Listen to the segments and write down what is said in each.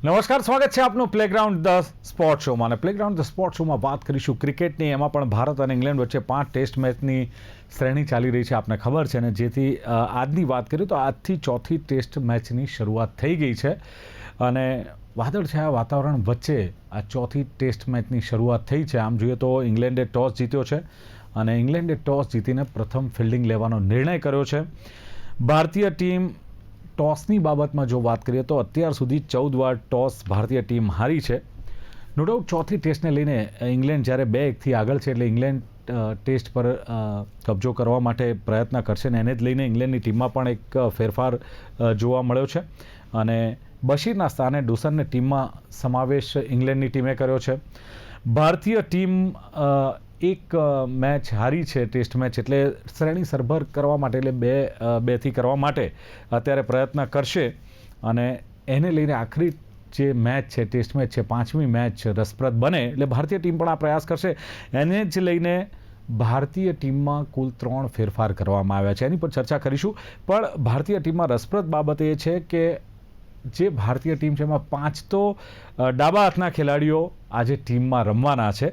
નમસ્કાર, સ્વાગત છે આપનું પ્લેગ્રાઉન્ડ ધ સ્પોર્ટ શોમાં. અને પ્લેગ્રાઉન્ડ ધ સ્પોર્ટ શોમાં વાત કરીશું ક્રિકેટની. એમાં પણ ભારત અને ઇંગ્લેન્ડ વચ્ચે 5 ટેસ્ટ મેચની શ્રેણી ચાલી રહી છે, આપને ખબર છે. અને જેથી આજની વાત કરીએ તો આજથી ચોથી ટેસ્ટ મેચની શરૂઆત થઈ ગઈ છે. અને વાદળછાયા વાતાવરણ વચ્ચે આ ચોથી ટેસ્ટ મેચની શરૂઆત થઈ છે. આમ જોઈએ તો ઇંગ્લેન્ડે ટોસ જીત્યો છે અને ઇંગ્લેન્ડે ટોસ જીતીને પ્રથમ ફિલ્ડિંગ લેવાનો નિર્ણય કર્યો છે. ભારતીય ટીમ ટોસની બાબતમાં જો વાત કરીએ તો અત્યાર સુધી 14 વાર ટોસ ભારતીય ટીમ હારી છે. નો ડાઉટ ચોથી ટેસ્ટને લઈને ઇંગ્લેન્ડ જ્યારે 2-1થી આગળ છે, એટલે ઇંગ્લેન્ડ ટેસ્ટ પર કબજો કરવા માટે પ્રયત્ન કરશે. ને એને જ લઈને ઇંગ્લેન્ડની ટીમમાં પણ એક ફેરફાર જોવા મળ્યો છે. અને બશીરના સ્થાને ડુસનને ટીમમાં સમાવેશ ઇંગ્લેન્ડની ટીમે કર્યો છે. ભારતીય ટીમ એક મેચ હારી છે, ટેસ્ટ મેચ, એટલે શ્રેણી સરભર કરવા માટે, એટલે 2-2થી કરવા માટે અત્યારે પ્રયત્ન કરશે. અને એને લઈને આખરી જે મેચ છે, ટેસ્ટ મેચ છે, 5મી મેચ રસપ્રદ બને એટલે ભારતીય ટીમ પણ આ પ્રયાસ કરશે. એને જ લઈને ભારતીય ટીમમાં કુલ 3 ફેરફાર કરવામાં આવ્યા છે. એની પર ચર્ચા કરીશું. પણ ભારતીય ટીમમાં રસપ્રદ બાબત એ છે કે જે ભારતીય ટીમ છે એમાં 5 તો ડાબા હાથના ખેલાડીઓ આજે ટીમમાં રમવાના છે.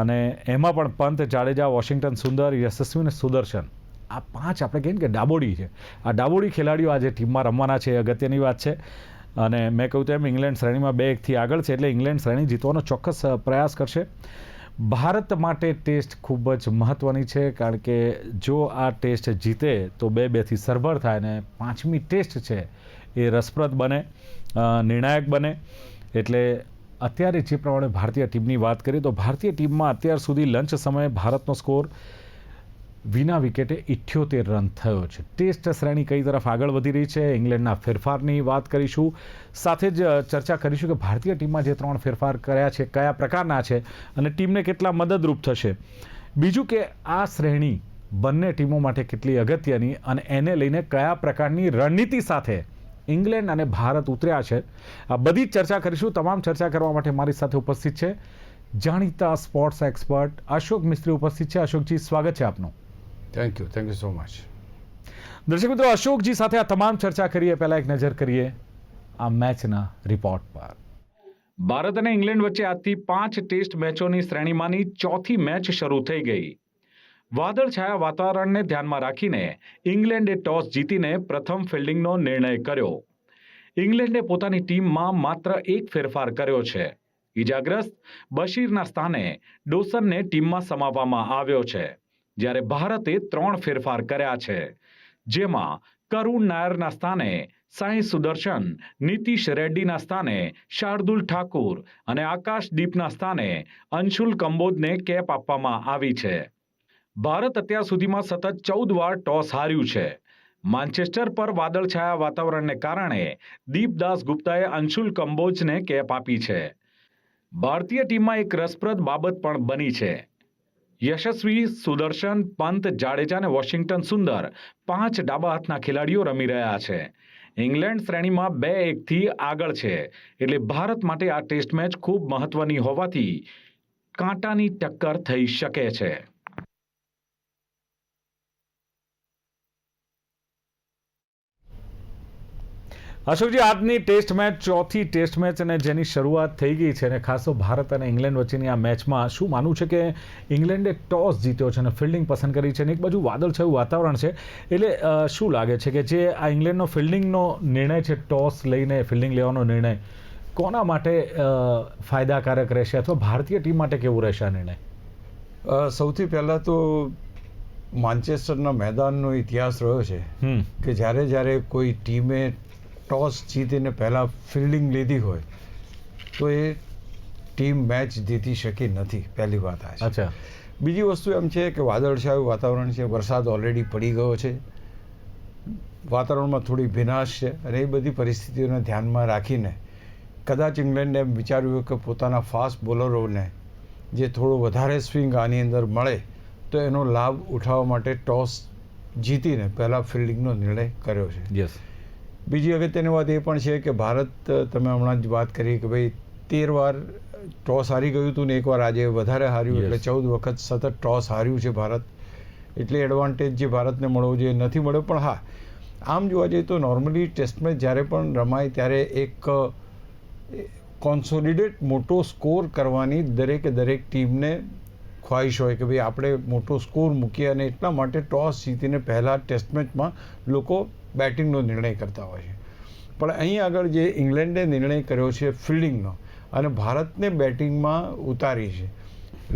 અને એમાં પણ પંત, જાડેજા, વોશિંગ્ટન સુંદર, યશસ્વી અને સુદર્શન, આ 5 આપણે કહીએ કે ડાબોડી છે. આ ડાબોડી ખેલાડીઓ આજે ટીમમાં રમવાના છે, એ અગત્યની વાત છે. અને મેં કહ્યું તેમ ઇંગ્લેન્ડ શ્રેણીમાં 2-1થી આગળ છે, એટલે ઇંગ્લેન્ડ શ્રેણી જીતવાનો ચોક્કસ પ્રયાસ કરશે. ભારત માટે ટેસ્ટ ખૂબ જ મહત્ત્વની છે, કારણ કે જો આ ટેસ્ટ જીતે તો 2-2થી સરભર થાય અને 5મી ટેસ્ટ છે એ રસપ્રદ બને, નિર્ણાયક બને. એટલે અત્યારે જે પ્રમાણે ભારતીય ટીમની વાત કરીએ તો ભારતીય ટીમમાં અત્યાર સુધી લંચ સમયે ભારતનો સ્કોર વિના વિકેટે 78 રન થયો છે. ટેસ્ટ શ્રેણી કઈ તરફ આગળ વધી રહી છે, ઇંગ્લેન્ડના ફેરફારની વાત કરીશું. સાથે જ ચર્ચા કરીશું કે ભારતીય ટીમમાં જે 3 ફેરફાર કર્યા છે કયા પ્રકારના છે અને ટીમને કેટલા મદદરૂપ થશે. બીજું કે આ શ્રેણી બંને ટીમો માટે કેટલી અગત્યની અને એને લઈને કયા પ્રકારની રણનીતિ સાથે ઇંગ્લેન્ડ અને ભારત ઉતર્યા છે, આ બધી જ ચર્ચા કરીશું. તમામ ચર્ચા કરવા માટે મારી સાથે ઉપસ્થિત છે જાણીતા સ્પોર્ટ્સ એક્સપર્ટ અશોક મિસ્ત્રી ઉપસ્થિત છે. અશોકજી, સ્વાગત છે આપનું. Thank you so much. દર્શક મિત્રો, અશોકજી સાથે આ તમામ ચર્ચા કરીએ પહેલા એક નજર કરીએ આ મેચના રિપોર્ટ પર. ભારત અને ઇંગ્લેન્ડ વચ્ચે આજથી 5 ટેસ્ટ મેચોની શ્રેણીમાંની ચોથી મેચ શરૂ થઈ ગઈ. વાદળછાયા વાતાવરણને ધ્યાનમાં રાખીને ઇંગ્લેન્ડે ટોસ જીતીને પ્રથમ ફિલ્ડિંગનો નિર્ણય કર્યો. ઇંગ્લેન્ડે પોતાની ટીમમાં માત્ર એક ફેરફાર કર્યો છે. ઇજાગ્રસ્ત બશીરના સ્થાને ડોસનને ટીમમાં સમાવવામાં આવ્યો છે. જ્યારે ભારતે 3 ફેરફાર કર્યા છે, જેમાં કરુણ નાયરના સ્થાને સાઈ સુદર્શન, નીતિશ રેડ્ડીના સ્થાને શાર્દુલ ઠાકુર અને આકાશદીપના સ્થાને અંશુલ કંબોજને કેપ આપવામાં આવી છે. ભારત અત્યાર સુધીમાં સતત 14 વાર ટોસ હાર્યું છે. માન્ચેસ્ટર પર વાદળછાયા વાતાવરણને કારણે દીપદાસ ગુપ્તાએ અંશુલ કંબોજને કેપ આપી છે. ભારતીય ટીમમાં એક રસપ્રદ બાબત પણ બની છે. યશસ્વી, સુદર્શન, પંત, જાડેજા અને વોશિંગ્ટન સુંદર 5 ડાબા હાથના ખેલાડીઓ રમી રહ્યા છે. ઇંગ્લેન્ડ શ્રેણીમાં 2-1થી આગળ છે, એટલે ભારત માટે આ ટેસ્ટ મેચ ખૂબ મહત્વની હોવાથી કાંટાની ટક્કર થઈ શકે છે. અશોકજી, આજની ટેસ્ટ મેચ ચોથી ટેસ્ટ મેચ અને જેની શરૂઆત થઈ ગઈ છે, અને ખાસ તો ભારત અને ઇંગ્લેન્ડ વચ્ચેની આ મેચમાં શું માનવું છે કે ઇંગ્લેન્ડે ટોસ જીત્યો છે અને ફિલ્ડિંગ પસંદ કરી છે, અને એક બાજુ વાદળછાયું વાતાવરણ છે, એટલે શું લાગે છે કે જે આ ઇંગ્લેન્ડનો ફિલ્ડિંગનો નિર્ણય છે, ટોસ લઈને ફિલ્ડિંગ લેવાનો નિર્ણય કોના માટે ફાયદાકારક રહેશે, અથવા ભારતીય ટીમ માટે કેવું રહેશે આ નિર્ણય? સૌથી પહેલાં તો માન્ચેસ્ટરના મેદાનનો ઇતિહાસ રહ્યો છે કે જ્યારે કોઈ ટીમે ટોસ જીતીને પહેલાં ફિલ્ડિંગ લીધી હોય તો એ ટીમ મેચ જીતી શકી નથી. પહેલી વાત આ છે. અચ્છા. બીજી વસ્તુ એમ છે કે વાદળછાયું વાતાવરણ છે, વરસાદ ઓલરેડી પડી ગયો છે, વાતાવરણમાં થોડી ભીનાશ છે, અને એ બધી પરિસ્થિતિઓને ધ્યાનમાં રાખીને કદાચ ઇંગ્લેન્ડે એમ વિચાર્યું કે પોતાના ફાસ્ટ બોલરોને જે થોડો વધારે સ્વિંગ આની અંદર મળે તો એનો લાભ ઉઠાવવા માટે ટોસ જીતીને પહેલાં ફિલ્ડિંગનો નિર્ણય કર્યો છે. યસ. બીજી અગત્યની વાત એ પણ છે કે ભારત, તમે હમણાં જ વાત કરી કે ભાઈ 13 વાર ટોસ હારી ગયું હતું ને એકવાર આજે વધારે હાર્યું, એટલે 14 વખત સતત ટોસ હાર્યું છે ભારત. એટલે એડવાન્ટેજ જે ભારતને મળવો જોઈએ નથી મળ્યો. પણ હા, આમ જોવા જઈએ તો નોર્મલી ટેસ્ટ મેચ જ્યારે પણ રમાય ત્યારે એક કોન્સોલિડેટ મોટો સ્કોર કરવાની દરેકે દરેક ટીમને ખ્વાહિશ હોય કે ભાઈ આપણે મોટો સ્કોર મૂકીએ, અને એટલા માટે ટોસ જીતીને પહેલાં ટેસ્ટ મેચમાં લોકો બેટિંગનો નિર્ણય કરતા હોય છે. પણ અહીં આગળ જે ઇંગ્લેન્ડે નિર્ણય કર્યો છે ફિલ્ડિંગનો, અને ભારતને બેટિંગમાં ઉતારી છે.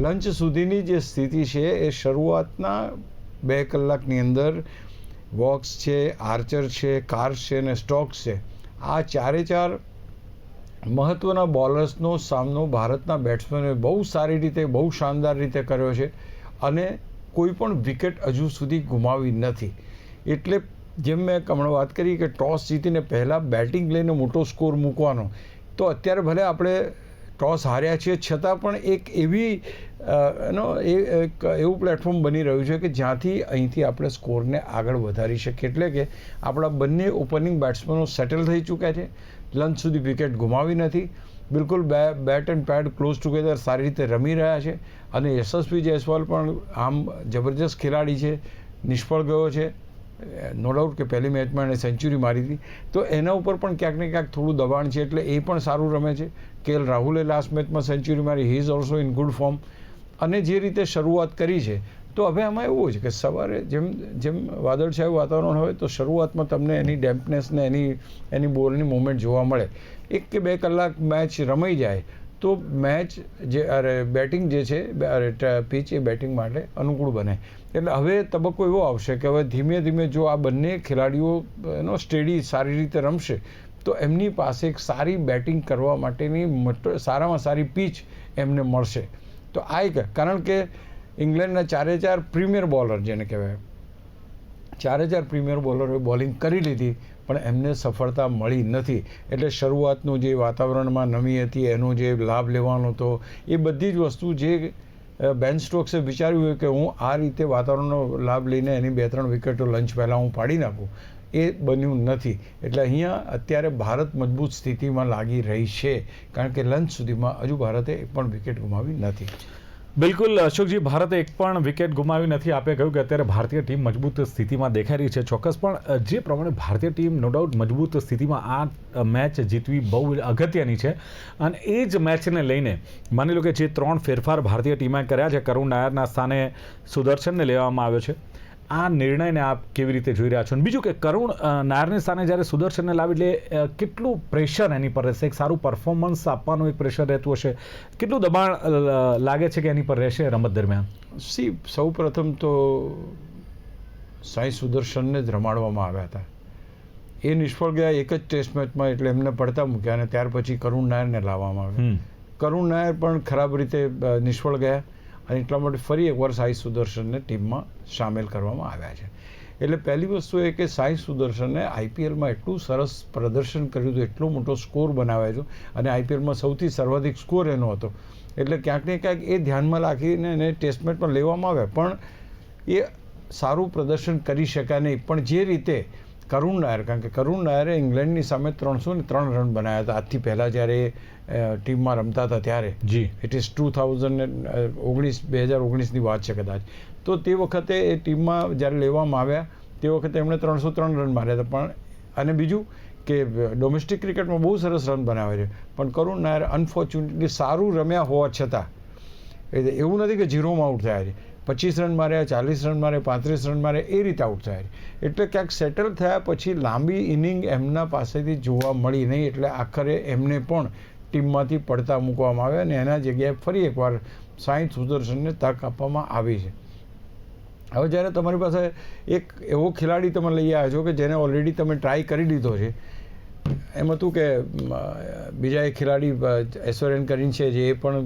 લંચ સુધીની જે સ્થિતિ છે એ શરૂઆતના 2 કલાકની અંદર વોક્સ છે, આર્ચર છે, કાર્સ છે અને સ્ટોક્સ છે, આ ચારે મહત્ત્વના બોલર્સનો સામનો ભારતના બેટ્સમેનોએ બહુ સારી રીતે, બહુ શાનદાર રીતે કર્યો છે, અને કોઈ પણ વિકેટ હજુ સુધી ગુમાવી નથી. એટલે જેમ મેં હમણાં વાત કરી કે ટોસ જીતીને પહેલાં બેટિંગ લઈને મોટો સ્કોર મૂકવાનો, તો અત્યારે ભલે આપણે ટોસ હાર્યા છીએ છતાં પણ એક એવી એક એવું પ્લેટફોર્મ બની રહ્યું છે કે જ્યાંથી અહીંથી આપણે સ્કોરને આગળ વધારી શકીએ. એટલે કે આપણા બંને ઓપનિંગ બેટ્સમેનો સેટલ થઈ ચૂક્યા છે, લંચ સુધી વિકેટ ગુમાવી નથી, બિલકુલ બેટ એન્ડ પેડ ક્લોઝ ટુગેધર સારી રીતે રમી રહ્યા છે. અને યશસ્વી જયસ્વાલ પણ આમ જબરજસ્ત ખેલાડી છે, નિષ્ફળ ગયો છે, નો ડાઉટ કે પહેલી મેચમાં એણે સેન્ચુરી મારી હતી, તો એના ઉપર પણ ક્યાંક ને ક્યાંક થોડું દબાણ છે, એટલે એ પણ સારું રમે છે. KL રાહુલે લાસ્ટ મેચમાં સેન્ચુરી મારી, he is also in good form. અને જે રીતે શરૂઆત કરી છે, તો હવે આમાં એવું છે કે સવારે જેમ વાદળછાયું વાતાવરણ હોય તો શરૂઆતમાં તમને એની ડેમ્પનેસ ને એની બોલની મૂવમેન્ટ જોવા મળે. 1 કે 2 કલાક મેચ રમાઈ જાય તો મેચ બેટિંગ જે છે પીચ એ બેટિંગ માટે અનુકૂળ બને. એટલે હવે તબક્કો એવો આવશે કે હવે ધીમે ધીમે જો આ બંને ખેલાડીઓ સ્ટેડી સારી રીતે રમશે તો એમની પાસે એક સારી બેટિંગ કરવા માટેની સારામાં સારી પીચ એમને મળશે. તો આ એક કારણ કે ઇંગ્લેન્ડના 4 પ્રીમિયર બોલર જેને કહેવાય, 4 પ્રીમિયર બોલરોએ બોલિંગ કરી લીધી પણ એમને સફળતા મળી નથી. એટલે શરૂઆતનું જે વાતાવરણમાં નમી હતી એનો જે લાભ લેવાનો હતો, એ બધી જ વસ્તુ જે બેન સ્ટોક્સે વિચાર્યું હોય કે હું આ રીતે વાતાવરણનો લાભ લઈને એની 2-3 વિકેટો લંચ પહેલાં હું પાડી નાખું, એ બન્યું નથી. એટલે અહીંયા અત્યારે ભારત મજબૂત સ્થિતિમાં લાગી રહી છે, કારણ કે લંચ સુધીમાં હજુ ભારતે એક પણ વિકેટ ગુમાવી નથી. બિલકુલ અશોકજી, ભારતે એક પણ વિકેટ ગુમાવી નથી. આપે કહ્યું કે અત્યારે ભારતીય ટીમ મજબૂત સ્થિતિમાં દેખાઈ રહી છે. ચોક્કસ, પણ જે પ્રમાણે ભારતીય ટીમ નો ડાઉટ મજબૂત સ્થિતિમાં આ મેચ જીતવી બહુ અગત્યની છે, અને એ જ મેચને લઈને માની લો કે જે 3 ફેરફાર ભારતીય ટીમે કર્યા છે, કરુણ નાયરના સ્થાને સુદર્શનને લેવામાં આવ્યો છે, આ નિર્ણયને આપ કેવી રીતે જોઈ રહ્યા છો? અને બીજું કે કરુણ નાયરની સ્થાને જ્યારે સુદર્શનને લાવી એટલે કેટલું પ્રેશર એની પર રહેશે? એક સારું પરફોર્મન્સ આપવાનું એક પ્રેશર રહેતું હશે, કેટલું દબાણ લાગે છે કે એની પર રહેશે રમત દરમિયાન? સૌ પ્રથમ તો સાઈ સુદર્શનને જ રમાડવામાં આવ્યા હતા, એ નિષ્ફળ ગયા એક જ ટેસ્ટ મેચમાં, એટલે એમને પડતા મૂક્યા, અને ત્યાર પછી કરુણ નાયરને લાવવામાં આવ્યા. કરુણ નાયર પણ ખરાબ રીતે નિષ્ફળ ગયા, અને એટલા માટે ફરી એકવાર સાઈ સુદર્શનને ટીમમાં સામેલ કરવામાં આવ્યા છે. એટલે પહેલી વસ્તુ એ કે સાઈ સુદર્શને IPLમાં એટલું સરસ પ્રદર્શન કર્યું હતું, એટલો મોટો સ્કોર બનાવ્યો હતો, અને IPLમાં સૌથી સર્વાધિક સ્કોર એનો હતો. એટલે ક્યાંક ને ક્યાંક એ ધ્યાનમાં રાખીને એને ટેસ્ટ મેચમાં લેવામાં આવ્યા, પણ એ સારું પ્રદર્શન કરી શક્યા નહીં. પણ જે રીતે કરુણ નાયર, કારણ કે કરુણ નાયરે ઇંગ્લેન્ડની સામે 303 રન બનાવ્યા હતા આજથી પહેલાં જ્યારે ટીમમાં રમતા હતા ત્યારે, જી, ઇટ ઇઝ 2019ની વાત છે કદાચ. તો તે વખતે એ ટીમમાં જ્યારે લેવામાં આવ્યા તે વખતે એમણે 303 રન માર્યા હતા. પણ અને બીજું કે ડોમેસ્ટિક ક્રિકેટમાં બહુ સરસ રન બનાવે છે, પણ કરુણ નાયર અનફોર્ચ્યુનેટલી સારું રમ્યા હોવા છતાં એવું નથી કે 0માં આઉટ થયા છે, 25 રન માર્યા, 40 રન માર્યા, 35 રન માર્યા, એ રીતે આઉટ થયા છે. એટલે ક્યાંક સેટલ થયા પછી લાંબી ઇનિંગ એમના પાસેથી જોવા મળી નહીં, એટલે આખરે એમને પણ ટીમમાંથી પડતા મૂકવામાં આવ્યા, અને એના જગ્યાએ ફરી એકવાર સાઈ સુદર્શનને તક આપવામાં આવી છે. હવે જ્યારે તમારી પાસે એક એવો ખેલાડી તમે લઈ આવ્યા છો કે જેને ઓલરેડી તમે ટ્રાય કરી લીધો છે, એમ હતું કે બીજા એક ખેલાડી એશ્વર્યન કરીને છે જે એ પણ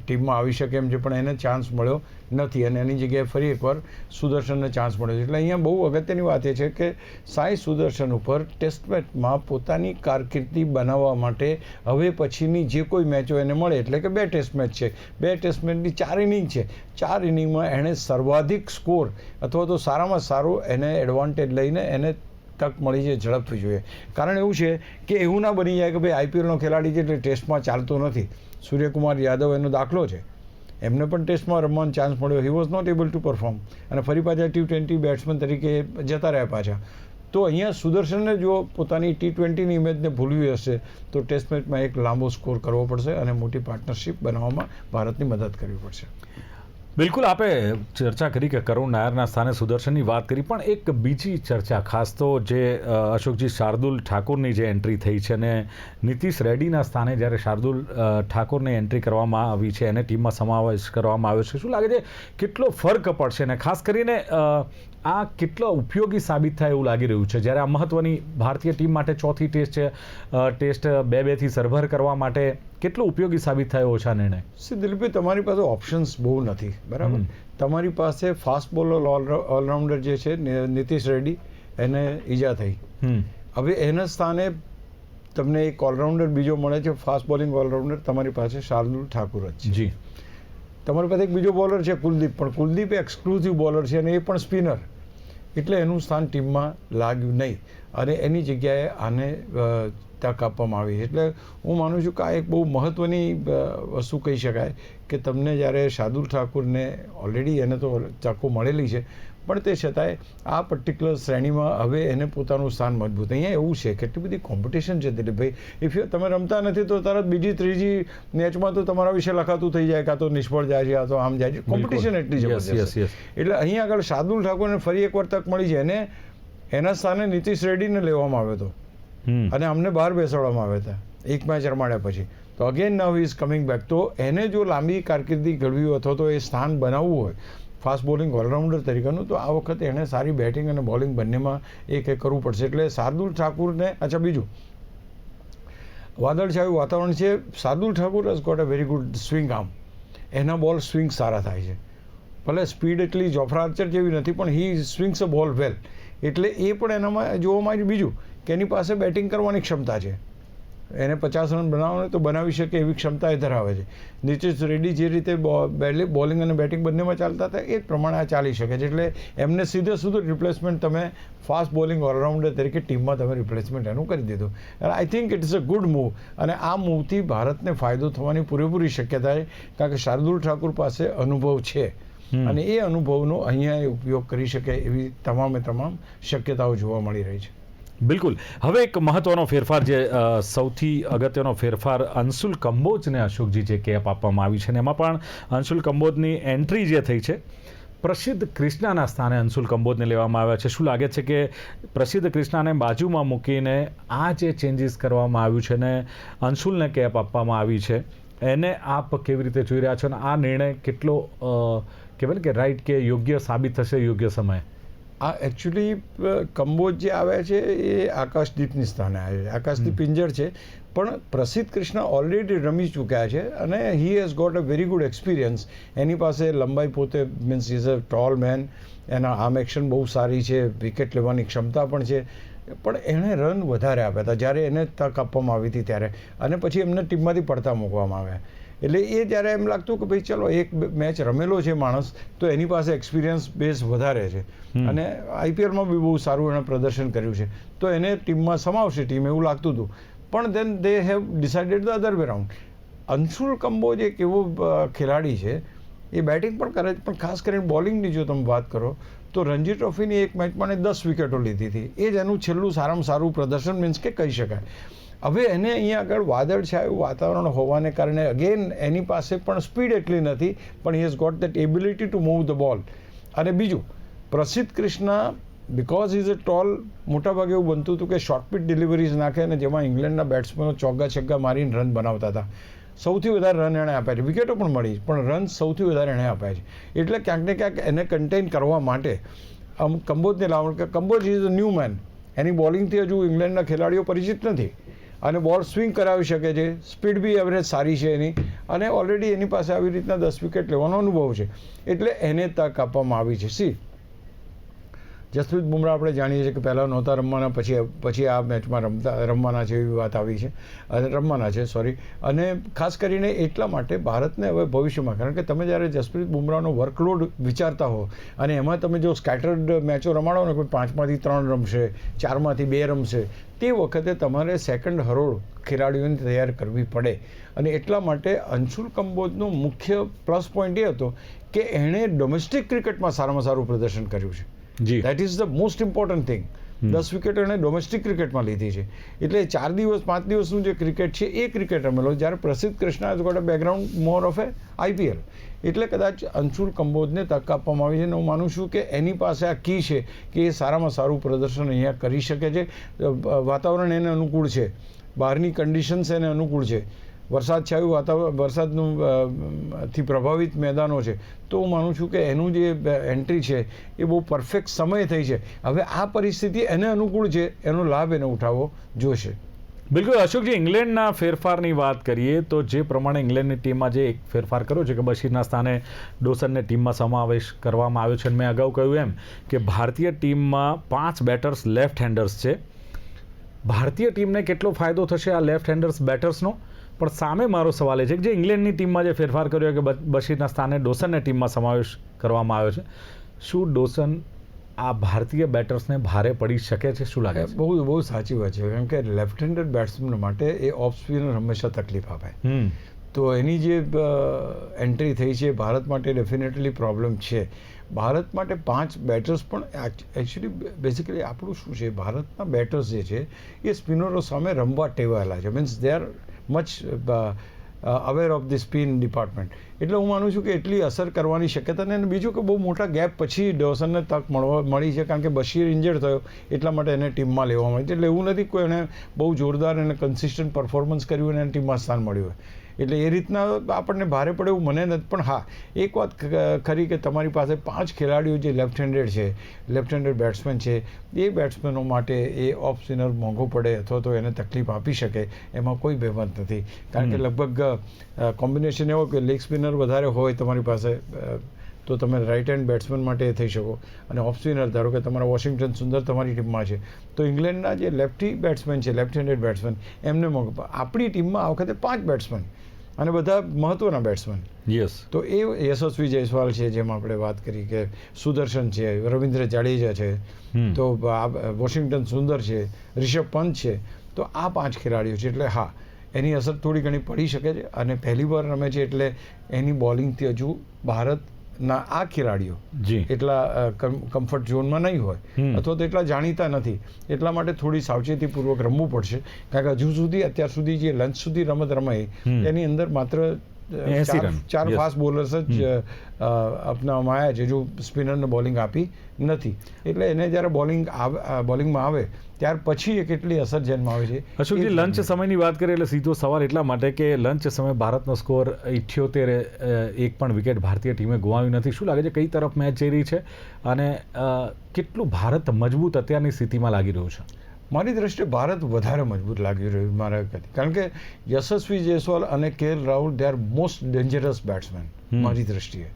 ટીમમાં આવી શકે એમ છે, પણ એને ચાન્સ મળ્યો નથી, અને એની જગ્યાએ ફરી એકવાર સુદર્શનને ચાન્સ મળ્યો છે. એટલે અહીંયા બહુ અગત્યની વાત એ છે કે સાઈ સુદર્શન ઉપર ટેસ્ટ મેચમાં પોતાની કારકિર્દી બનાવવા માટે હવે પછીની જે કોઈ મેચો એને મળે, એટલે કે 2 ટેસ્ટ મેચ છે, 2 ટેસ્ટ મેચની 4 ઇનિંગ છે, 4 ઇનિંગમાં એણે સર્વાધિક સ્કોર અથવા તો સારામાં સારું એને એડવાન્ટેજ લઈને એને તક મળી છે ઝડપથી જોઈએ. કારણ એવું છે કે એવું ના બની જાય કે ભાઈ IPLનો ખેલાડી છે એટલે ટેસ્ટમાં ચાલતો નથી. સૂર્યકુમાર યાદવ એનો દાખલો છે, એમને પણ ટેસ્ટમાં રમવાનો ચાન્સ મળ્યો, he was not able to perform, અને ફરી પાછા T20 બેટ્સમેન તરીકે જતા રહ્યા પાછા. તો અહીંયા સુદર્શનને જો પોતાની T20ની ઇમેજને ભૂલવી હશે તો ટેસ્ટ મેચમાં એક લાંબો સ્કોર કરવો પડશે અને મોટી પાર્ટનરશિપ બનાવવામાં ભારતની મદદ કરવી પડશે. બિલકુલ, આપે ચર્ચા કરી કે કરુણ નાયરના સ્થાને સુદર્શનની વાત કરી, પણ એક બીજી ચર્ચા ખાસ તો જે અશોકજી શાર્દુલ ઠાકુરની જે એન્ટ્રી થઈ છે અને નીતિશ રેડ્ડીના સ્થાને જ્યારે શાર્દુલ ઠાકુરની એન્ટ્રી કરવામાં આવી છે એને ટીમમાં સમાવેશ કરવામાં આવ્યો છે, શું લાગે છે કેટલો ફરક પડશે અને ખાસ કરીને આ કેટલો ઉપયોગી સાબિત થાય એવું લાગી રહ્યું છે જ્યારે આ મહત્વની ભારતીય ટીમ માટે ચોથી ટેસ્ટ છે, ટેસ્ટ 2-2થી સરભર કરવા માટે કેટલો ઉપયોગી સાબિત થાય ઓછા નિર્ણય? દિલીપભાઈ, તમારી પાસે ઓપ્શન્સ બહુ નથી, બરાબર? તમારી પાસે ફાસ્ટ બોલર ઓલરાઉન્ડર જે છે નીતિશ રેડ્ડી, એને ઈજા થઈ, હવે એના સ્થાને તમને એક ઓલરાઉન્ડર બીજો મળે છે, ફાસ્ટ બોલિંગ ઓલરાઉન્ડર, તમારી પાસે શાર્દુલ ઠાકુર જ છે. જી, તમારી પાસે એક બીજો બોલર છે કુલદીપ, પણ કુલદીપ એક્સક્લુઝિવ બોલર છે અને એ પણ સ્પિનર, એટલે એનું સ્થાન ટીમમાં લાગ્યું નહીં અને એની જગ્યાએ આને તક આપવામાં આવી. એટલે હું માનું છું કે આ એક બહુ મહત્ત્વની વસ્તુ કહી શકાય કે તમને જ્યારે શાર્દુલ ઠાકુરને ઓલરેડી એને તો તકો મળેલી છે, પણ તે છતાંય આ પર્ટિક્યુલર શ્રેણીમાં હવે એને પોતાનું સ્થાન મજબૂત. અહીંયા એવું છે કેટલી બધી કોમ્પિટિશન છે દિલીપભાઈ, ઇફ તમે રમતા નથી તો તરત બીજી ત્રીજી મેચમાં તો તમારા વિશે લખાતું થઈ જાય, કાં તો નિષ્ફળ જાય છે, કાં તો આમ જાય છે, કોમ્પિટિશન એટલી જબરદસ્ત છે. એટલે અહીંયા આગળ શાર્દુલ ઠાકુરને ફરી એકવાર તક મળી છે અને એના સ્થાને નીતિશ રેડ્ડીને લેવામાં આવ્યો હતો અને અમને બહાર બેસાડવામાં આવ્યા હતા એક મેચ રમાડ્યા પછી. તો again now is coming back. તો એને જો લાંબી કારકિર્દી ઘડવી હોય અથવા તો એ સ્થાન બનાવવું હોય ફાસ્ટ બોલિંગ ઓલરાઉન્ડર તરીકેનું, તો આ વખતે એણે સારી બેટિંગ અને બોલિંગ બંનેમાં એક કરવું પડશે. એટલે શાર્દુલ ઠાકુરને, અચ્છા બીજું વાદળછાયું વાતાવરણ છે, Shardul Thakur has got a very good swing arm, એના બોલ સ્વિંગ સારા થાય છે, ભલે સ્પીડ એટલી જોફ્રા આર્ચર જેવી નથી પણ હી સ્વિંગ્સ અ બોલ વેલ, એટલે એ પણ એનામાં જોવામાં આવ્યું. બીજું કે એની પાસે બેટિંગ કરવાની ક્ષમતા છે, એને 50 રન બનાવવાનું તો બનાવી શકે એવી ક્ષમતા એ ધરાવે છે. નીતિશ રેડ્ડી જે રીતે બોલિંગ અને બેટિંગ બંનેમાં ચાલતા હતા એ જ પ્રમાણે આ ચાલી શકે છે. એટલે એમને સીધે સીધું રિપ્લેસમેન્ટ તમે ફાસ્ટ બોલિંગ ઓલરાઉન્ડર તરીકે ટીમમાં તમે રિપ્લેસમેન્ટ એનું કરી દીધું. I think it is a good move અને આ મૂવથી ભારતને ફાયદો થવાની પૂરેપૂરી શક્યતા છે, કારણ કે શાર્દુલ ઠાકુર પાસે અનુભવ છે અને એ અનુભવનો અહીંયા ઉપયોગ કરી શકે એવી તમામે તમામ શક્યતાઓ જોવા મળી રહી છે. બિલકુલ. હવે એક મહત્વનો ફેરફાર, જે સૌથી અગત્યનો ફેરફાર, અંશુલ કંબોજને અશોકજી જે કેપ આપવામાં આવી છે ને એમાં પણ અંશુલ કંબોજની એન્ટ્રી જે થઈ છે, પ્રસિદ્ધ ક્રિષ્નાના સ્થાને અંશુલ કંબોજને લેવામાં આવ્યા છે. શું લાગે છે કે પ્રસિદ્ધ ક્રિષ્નાને બાજુમાં મૂકીને આ જે ચેન્જીસ કરવામાં આવ્યું છે ને અંશુલને કેપ આપવામાં આવી છે, એને આપ કેવી રીતે જોઈ રહ્યા છો અને આ નિર્ણય કેટલો કહેવાય કે રાઈટ કે યોગ્ય સાબિત થશે યોગ્ય સમયે? આ એકચ્યુઅલી કંબોજ જે આવ્યા છે એ આકાશદીપની સ્થાને આવ્યા છે. આકાશદીપ ઇન્જર્ડ છે પણ પ્રસિદ્ધ કૃષ્ણ ઓલરેડી રમી ચૂક્યા છે અને he has got a very good experience. એની પાસે લંબાઈ પોતે means is a tall man, એના આર્મ એક્શન બહુ સારી છે, વિકેટ લેવાની ક્ષમતા પણ છે, પણ એણે રન વધારે આપ્યા હતા જ્યારે એને તક આપવામાં આવી હતી ત્યારે, અને પછી એમને ટીમમાંથી પડતા મૂકવામાં આવ્યા. એટલે એ જ્યારે એમ લાગતું કે ભાઈ ચલો એક મેચ રમેલો છે માણસ તો એની પાસે એક્સપિરિયન્સ બેઝ વધારે છે અને આઈપીએલમાં બી બહુ સારું એણે પ્રદર્શન કર્યું છે તો એને ટીમમાં સમાવશે ટીમ એવું લાગતું હતું. પણ then they have decided the other way round. Anshul Kamboj એક એવો ખેલાડી છે, એ બેટિંગ પણ કરે છે પણ ખાસ કરીને બોલિંગની જો તમે વાત કરો તો રણજી ટ્રોફીની એક મેચમાં 10 વિકેટો લીધી હતી, એ જ એનું છેલ્લું સારામાં સારું પ્રદર્શન મીન્સ કે કહી શકાય. હવે એને અહીંયા આગળ વાદળછાયું વાતાવરણ હોવાને કારણે અગેન એની પાસે પણ સ્પીડ એટલી નથી, પણ he has got that ability to move the ball. અને બીજું Prasidh Krishna because is a tall, મોટાભાગે એવું બનતું હતું કે શોર્ટ પિચ ડિલિવરીઝ નાખે અને જેમાં ઇંગ્લેન્ડના બેટ્સમેનો ચોગ્ગા છગ્ગા મારીને રન બનાવતા હતા. સૌથી વધારે રન એણે આપ્યા છે, વિકેટો પણ મળી પણ રન સૌથી વધારે એણે આપ્યા છે. એટલે ક્યાંક ને ક્યાંક એને કન્ટેન કરવા માટે કંબોજને લાવવાનું, કે Kamboj is a new main, એની બોલિંગથી હજુ ઇંગ્લેન્ડના ખેલાડીઓ પરિચિત નથી અને બોલ સ્વિંગ કરાવી શકે છે, સ્પીડ બી એવરેજ સારી છે એની, અને ઓલરેડી એની પાસે આવી રીતના 10 વિકેટ લેવાનો અનુભવ છે, એટલે એને તક આપવામાં આવી છે. સી જસપ્રીત બુમરાહ આપણે જાણીએ છીએ કે પહેલાં નહોતા રમવાના, પછી આ મેચમાં રમવાના છે એવી વાત આવી છે અને રમવાના છે અને ખાસ કરીને એટલા માટે ભારતને હવે ભવિષ્યમાં, કારણ કે તમે જ્યારે જસપ્રીત બુમરાહનો વર્કલોડ વિચારતા હો અને એમાં તમે જો સ્કેટર્ડ મેચો રમાડો ને, કોઈ 5માંથી 3 રમશે, 4માંથી 2 રમશે, તે વખતે તમારે સેકન્ડ હરોળ ખેલાડીઓને તૈયાર કરવી પડે. અને એટલા માટે અંશુલ કંબોજનો મુખ્ય પ્લસ પોઈન્ટ એ હતો કે એણે ડોમેસ્ટિક ક્રિકેટમાં સારામાં સારું પ્રદર્શન કર્યું છે. જી, that is the most important thing. 10 wicket એણે ડોમેસ્ટિક ક્રિકેટમાં લીધી છે. એટલે 4 દિવસ 5 દિવસનું જે ક્રિકેટ છે એ ક્રિકેટ રમેલો, જ્યારે Prasidh Krishna has got a background more of a IPL. એટલે કદાચ અંશુલ કંબોજને તક આપવામાં આવી છે અને હું માનું છું કે એની પાસે આ કી છે કે એ સારામાં સારું પ્રદર્શન અહીંયા કરી શકે છે. વાતાવરણ એને અનુકૂળ છે, બહારની કન્ડિશન્સ એને અનુકૂળ છે, વરસાદ છાયું વાતાવરણ, વરસાદનું થી પ્રભાવિત મેદાનો છે. તો હું માનું છું કે એનું જે એન્ટ્રી છે એ બહુ પરફેક્ટ સમય થઈ છે. હવે આ પરિસ્થિતિ એને અનુકૂળ છે, એનો લાભ એને ઉઠાવવો જોશે. બિલકુલ અશોકજી, ઇંગ્લેન્ડના ફેરફારની વાત કરીએ તો જે પ્રમાણે ઇંગ્લેન્ડની ટીમમાં જે એક ફેરફાર કર્યો છે કે બશીરના સ્થાને ડોસનને ટીમમાં સમાવેશ કરવામાં આવ્યો છે. અને મેં અગાઉ કહ્યું એમ કે ભારતીય ટીમમાં 5 બેટર્સ લેફ્ટ હેન્ડર્સ છે. ભારતીય ટીમને કેટલો ફાયદો થશે આ લેફ્ટ હેન્ડર્સ બેટર્સનો? પણ સામે મારો સવાલ એ છે કે જે ઇંગ્લેન્ડની ટીમમાં જે ફેરફાર કર્યો કે બશીરના સ્થાને ડોસનને ટીમમાં સમાવેશ કરવામાં આવ્યો છે, શું ડોસન આ ભારતીય બેટર્સને ભારે પડી શકે છે? શું લાગે છે? બહુ સાચી વાત છે, કારણ કે લેફ્ટ હેન્ડર બેટ્સમેન માટે એ ઓફ સ્પિનર હંમેશા તકલીફ આપે. તો એની જે એન્ટ્રી થઈ છે ભારત માટે ડેફિનેટલી પ્રોબ્લેમ છે. ભારત માટે 5 બેટર્સ પણ એકચ્યુઅલી બેઝિકલી આપણું શું છે, ભારતના બેટર્સ જે છે એ સ્પિનરો સામે રમવા ટેવાયેલા છે. Means they are much aware of the spin department. એટલે હું માનું છું કે એટલી અસર કરવાની શક્યતા નહીં. અને બીજું કે બહુ મોટા ગેપ પછી ડોસનને તક મળી છે, કારણ કે બશીર ઇન્જર્ડ થયો એટલા માટે એને ટીમમાં લેવામાં આવી. એટલે એવું નથી કોઈ એને બહુ જોરદાર અને કન્સિસ્ટન્ટ પરફોર્મન્સ કર્યું અને એને ટીમમાં સ્થાન મળ્યું હોય. એટલે એ રીતના આપણને ભારે પડે એવું મને નથી. પણ હા, એક વાત ખરી કે તમારી પાસે 5 ખેલાડીઓ જે લેફ્ટ હેન્ડેડ છે, લેફ્ટ હેન્ડેડ બેટ્સમેન છે, એ બેટ્સમેનો માટે એ ઓફ સ્પિનર મોંઘો પડે અથવા તો એને તકલીફ આપી શકે એમાં કોઈ બેમત નથી. કારણ કે લગભગ કોમ્બિનેશન એવો કે લેગ સ્પિનર વધારે હોય તમારી પાસે તો તમે રાઇટ હેન્ડ બેટ્સમેન માટે થઈ શકો, અને ઓફ સ્પિનર ધારો કે તમારા વોશિંગ્ટન સુંદર તમારી ટીમમાં છે તો ઇંગ્લેન્ડના જે લેફ્ટી બેટ્સમેન છે, લેફ્ટ હેન્ડેડ બેટ્સમેન, એમને મોંઘો. આપણી ટીમમાં આ વખતે 5 બેટ્સમેન અને બધા મહત્વના બેટ્સમેન. યસ. તો એ યશસ્વી જયસ્વાલ છે, જેમ આપણે વાત કરી કે સુદર્શન છે, રવિન્દ્ર જાડેજા છે, તો વોશિંગ્ટન સુંદર છે, રિષભ પંત છે. તો આ 5 ખેલાડીઓ છે. એટલે હા, એની અસર થોડી ઘણી પડી શકે છે. અને પહેલી વાર રમે છે એટલે એની બોલિંગથી હજુ ભારતના આ ખેલાડીઓ એટલા કમ્ફર્ટ ઝોનમાં નહીં હોય અથવા તો એટલા જાણીતા નથી. એટલા માટે થોડી સાવચેતીપૂર્વક રમવું પડશે. કારણ કે હજુ સુધી અત્યાર સુધી જે લંચ સુધી રમત રમાઈ એની અંદર માત્ર 4 ફાસ્ટ બોલર્સ જ અપનાવવામાં આવ્યા છે, જો સ્પિનરને બોલિંગ આપી નથી. એટલે એને જ્યારે બોલિંગમાં આવે ત્યાર પછી એ કેટલી અસર જેનમાં આવે છે. અશોકજી, લંચ સમયની વાત કરીએ એટલે સીધો સવાલ એટલા માટે કે લંચ સમય ભારતનો સ્કોર 78, એક પણ વિકેટ ભારતીય ટીમે ગુમાવી નથી. શું લાગે છે કઈ તરફ મેચ જઈ રહી છે અને કેટલું ભારત મજબૂત અત્યારની સ્થિતિમાં લાગી રહ્યું છે? મારી દ્રષ્ટિએ ભારત વધારે મજબૂત લાગી રહ્યું મારા વખતે, કારણ કે યશસ્વી જયસ્વાલ અને KL Rahul they are most dangerous batsman મારી દ્રષ્ટિએ.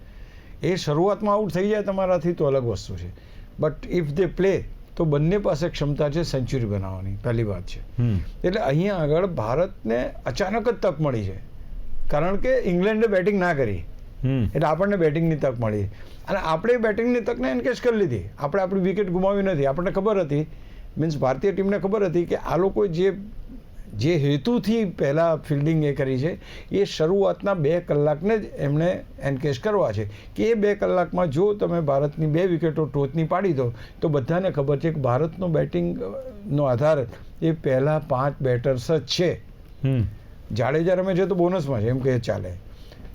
એ શરૂઆતમાં આઉટ થઈ જાય તમારાથી તો અલગ વસ્તુ છે, બટ ઇફ દે પ્લે તો બંને પાસે ક્ષમતા છે સેન્ચુરી બનાવવાની. પહેલી વાત છે. એટલે અહીંયા આગળ ભારતને અચાનક જ તક મળી છે, કારણ કે ઇંગ્લેન્ડે બેટિંગ ના કરી એટલે આપણને બેટિંગની તક મળી. અને આપણે બેટિંગની તકને એનકેચ કરી લીધી. આપણે આપણી વિકેટ ગુમાવી નથી. આપણને ખબર હતી, મીન્સ ભારતીય ટીમને ખબર હતી કે આ લોકો જે હેતુથી પહેલાં ફિલ્ડિંગ એ કરી છે એ શરૂઆતના 2 કલાકને જ એમણે એનકેશ કરવા છે કે એ 2 કલાકમાં જો તમે ભારતની 2 વિકેટો ટોચની પાડી દો તો બધાને ખબર છે કે ભારતનો બેટિંગનો આધાર એ પહેલા 5 બેટર્સ જ છે. જાડેજા રમે છે તો બોનસમાં છે, એમ કે ચાલે.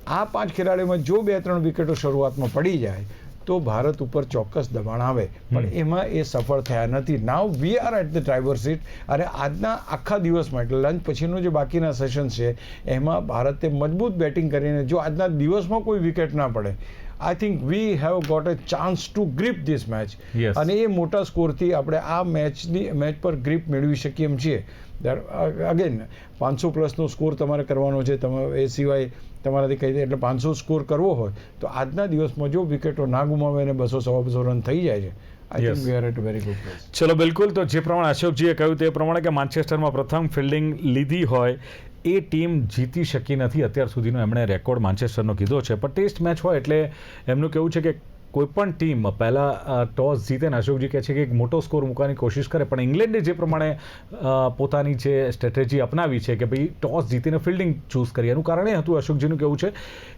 આ 5 ખેલાડીઓમાં જો 2-3 વિકેટો શરૂઆતમાં પડી જાય તો ભારત ઉપર ચોક્કસ દબાણ આવે. પણ એમાં એ સફળ થયા નથી. Now we are at the driver seat. અને આજના આખા દિવસમાં એટલે લંચ પછીનું જે બાકીના સેશન છે એમાં ભારતે મજબૂત બેટિંગ કરીને જો આજના દિવસમાં કોઈ વિકેટ ના પડે, I think we have got a chance to grip this match. અને એ મોટા સ્કોરથી આપણે આ મેચ પર ગ્રીપ મેળવી શકીએ એમ છીએ. અગેન 500 પ્લસનો સ્કોર તમારે કરવાનો છે, એ સિવાય તમારાથી કહી દે એટલે 500 સ્કોર કરવો હોય તો આજના દિવસમાં જો વિકેટો ના ગુમાવે અને 200-250 રન થઈ જાય છે, I think we are at a very good place. ચલો, બિલકુલ. તો જે પ્રમાણે અશોકજીએ કહ્યું તે પ્રમાણે કે માન્ચેસ્ટરમાં પ્રથમ ફિલ્ડિંગ લીધી હોય એ ટીમ જીતી શકી નથી. અત્યાર સુધીનો એમણે રેકોર્ડ માન્ચેસ્ટરનો કીધો છે. પણ ટેસ્ટ મેચ હોય એટલે એમનું કહેવું છે કે કોઈ પણ ટીમ પહેલાં ટોસ જીતે ને અશોકજી કહે છે કે એક મોટો સ્કોર મૂકવાની કોશિશ કરે, પણ ઇંગ્લેન્ડે જે પ્રમાણે પોતાની જે સ્ટ્રેટેજી અપનાવી છે કે ભાઈ ટોસ જીતીને ફિલ્ડિંગ ચૂઝ કરી, એનું કારણ એ હતું અશોકજીનું કહેવું છે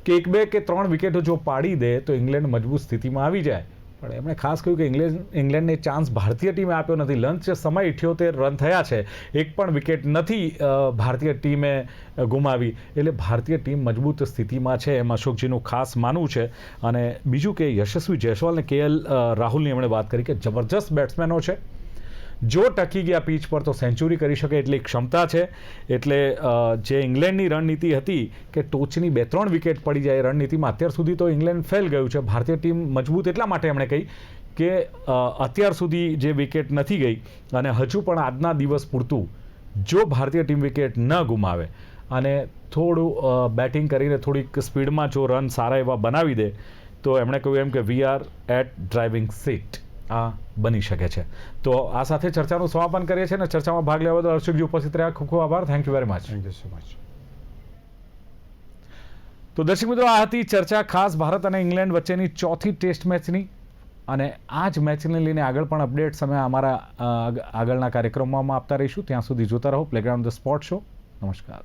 કે 1-2 કે 3 વિકેટો જો પાડી દે તો ઇંગ્લેન્ડ મજબૂત સ્થિતિમાં આવી જાય પણ એમણે ખાસ કહ્યું કે ઇંગ્લેન્ડને ચાન્સ ભારતીય ટીમે આપ્યો નથી. લંચ સમય 78 રન થયા છે, એક પણ વિકેટ નથી ભારતીય ટીમે ગુમાવી, એટલે ભારતીય ટીમ મજબૂત સ્થિતિમાં છે એમ અશોકજીનું ખાસ માનવું છે. અને બીજું કે યશસ્વી જયસ્વાલ અને KL રાહુલની એમણે વાત કરી કે જબરજસ્ત બેટ્સમેનો છે, જો ટકી ગયા પીચ પર તો સેન્ચુરી કરી શકે એટલી ક્ષમતા છે. એટલે જે ઇંગ્લેન્ડની રણનીતિ હતી કે ટોચની 2-3 વિકેટ પડી જાય રણનીતિમાં, અત્યાર સુધી તો ઇંગ્લેન્ડ ફેલ ગયું છે. ભારતીય ટીમ મજબૂત એટલા માટે એમણે કહી કે અત્યાર સુધી જે વિકેટ નથી ગઈ અને હજુ પણ આજના દિવસ પૂરતું જો ભારતીય ટીમ વિકેટ ન ગુમાવે અને થોડું બેટિંગ કરીને થોડીક સ્પીડમાં જો રન સારા એવા બનાવી દે તો એમણે કહ્યું એમ કે we are at driving seat, આ બની શકે છે. તો આ સાથે ચર્ચાનું સમાપન કરીએ છીએ અને ચર્ચામાં ભાગ લેવા બદલ અશોકજી ઉપસ્થિત રહ્યા, ખૂબ ખૂબ આભાર. Thank you very much. Thank you so much. તો દર્શક મિત્રો, આ હતી ચર્ચા ખાસ ભારત અને ઇંગ્લેન્ડ વચ્ચેની ચોથી ટેસ્ટ મેચની. અને આ જ મેચને લઈને આગળ પણ અપડેટ્સ અમે અમારા આગળના કાર્યક્રમોમાં આપતા રહીશું. ત્યાં સુધી જોતા રહો પ્લેગ્રાઉન્ડ ધ સ્પોર્ટ શો. નમસ્કાર.